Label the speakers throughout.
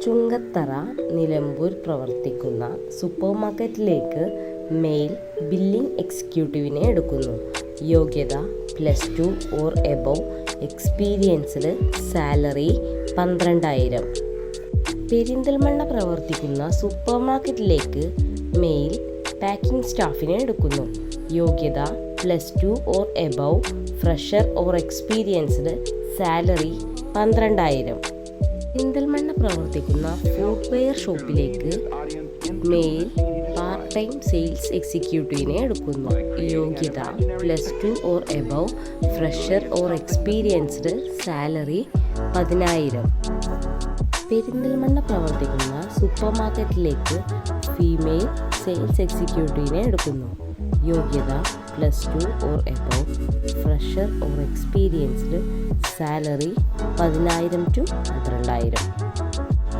Speaker 1: ചുങ്കത്തറ നിലമ്പൂർ പ്രവർത്തിക്കുന്ന സൂപ്പർമാർക്കറ്റിലേക്ക് mail billing എക്സിക്യൂട്ടീവിനെ എടുക്കുന്നു. യോഗ്യത +2 or above, experienced, salary 12,000. Perinthalmanna പ്രവർത്തിക്കുന്ന സൂപ്പർമാർക്കറ്റിലേക്ക് മെയിൽ പാക്കിംഗ് സ്റ്റാഫിനെ എടുക്കുന്നു. യോഗ്യത +2 or above, fresher or experienced, salary 12,000. Perinthalmanna പ്രവർത്തിക്കുന്ന ഫുട്വെയർ ഷോപ്പിലേക്ക് മെയിൽ പാർട്ട് ടൈം സെയിൽസ് എക്സിക്യൂട്ടീവിനെ എടുക്കുന്നു. യോഗ്യത +2 or above, fresher or experienced, salary 10,000. Perinthalmanna പ്രവർത്തിക്കുന്ന സൂപ്പർമാർക്കറ്റിലേക്ക് ഫീമെയിൽ സെയിൽസ് എക്സിക്യൂട്ടീവിനെ എടുക്കുന്നു. യോഗ്യത +2 or above, fresher or experienced, salary 10,000 to 12,000.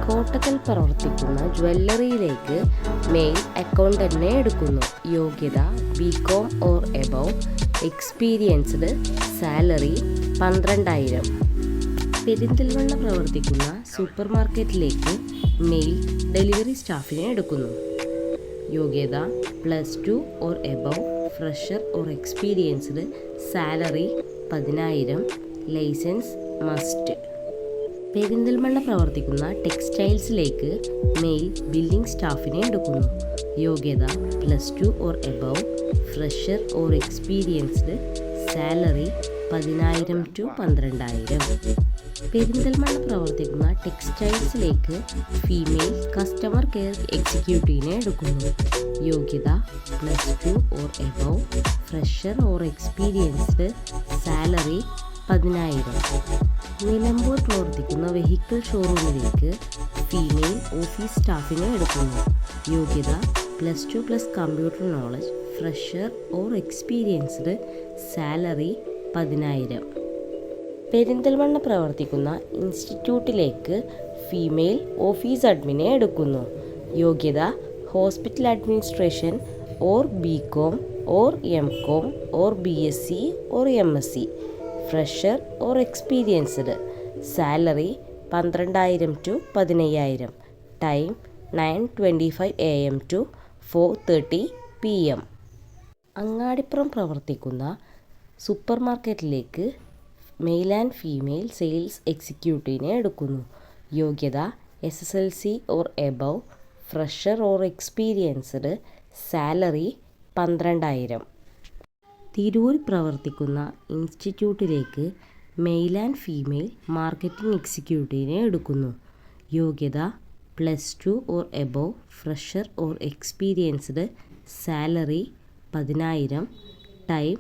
Speaker 1: Kottakkal പ്രവർത്തിക്കുന്ന ജ്വല്ലറിയിലേക്ക് മെയിൽ അക്കൗണ്ടന്റിനെ എടുക്കുന്നു. യോഗ്യത BCom or above, experienced, salary 12,000. Perinthalmanna പ്രവർത്തിക്കുന്ന സൂപ്പർമാർക്കറ്റിലേക്ക് മെയിൽ ഡെലിവറി സ്റ്റാഫിനെ എടുക്കുന്നു. യോഗ്യത +2 or above, fresher or experienced, salary 10,000, licence must. Perinthalmanna പ്രവർത്തിക്കുന്ന ടെക്സ്റ്റൈൽസിലേക്ക് മെയിൽ ബില്ലിംഗ് സ്റ്റാഫിനെ എടുക്കുന്നു. യോഗ്യത +2 or above, fresher or experienced, salary 10,000 to 12,000. Perinthalmanna പ്രവർത്തിക്കുന്ന ടെക്സ്റ്റൈൽസിലേക്ക് ഫീമെയിൽ കസ്റ്റമർ കെയർ എക്സിക്യൂട്ടീവിനെ എടുക്കുന്നു. യോഗ്യത +2 or above, fresher or experienced, salary 10,000. Nilambur പ്രവർത്തിക്കുന്ന വെഹിക്കിൾ ഷോറൂമിലേക്ക് ഫീമെയിൽ ഓഫീസ് സ്റ്റാഫിനെ എടുക്കുന്നു. യോഗ്യത +2 computer knowledge, fresher or experienced, salary 10,000. Perinthalmanna പ്രവർത്തിക്കുന്ന ഇൻസ്റ്റിറ്റ്യൂട്ടിലേക്ക് ഫീമെയിൽ ഓഫീസ് അഡ്മിനെ എടുക്കുന്നു. യോഗ്യത hospital administration or BCom or MCom or BSc or MSc, fresher or experienced, salary 12,000 to 15,000. Time 9:25 AM to 4:30 PM. Angadipuram പ്രവർത്തിക്കുന്ന സൂപ്പർമാർക്കറ്റിലേക്ക് മെയിൽ ആൻഡ് ഫീമെയിൽ സെയിൽസ് എക്സിക്യൂട്ടീവിനെ എടുക്കുന്നു. യോഗ്യത SSLC or above, fresher or experienced, salary 12,000. Tirur പ്രവർത്തിക്കുന്ന ഇൻസ്റ്റിറ്റ്യൂട്ടിലേക്ക് മെയിൽ ആൻഡ് ഫീമെയിൽ മാർക്കറ്റിംഗ് എക്സിക്യൂട്ടീവിനെ എടുക്കുന്നു. യോഗ്യത +2 or above, fresher or experienced, salary 10,000, time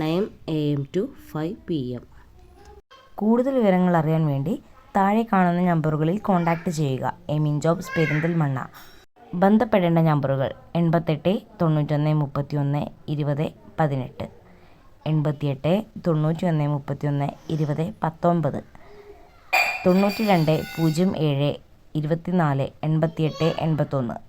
Speaker 1: 9 AM to 5 PM.
Speaker 2: കൂടുതൽ വിവരങ്ങൾ അറിയാൻ വേണ്ടി താഴെ കാണുന്ന നമ്പറുകളിൽ കോൺടാക്റ്റ് ചെയ്യുക. എമിൻ ജോബ്സ് പെരിന്തൽമണ്ണ. ബന്ധപ്പെടേണ്ട നമ്പറുകൾ 88 91 31 20 18, 88 91 31 20 19, 92 07 24 88 81.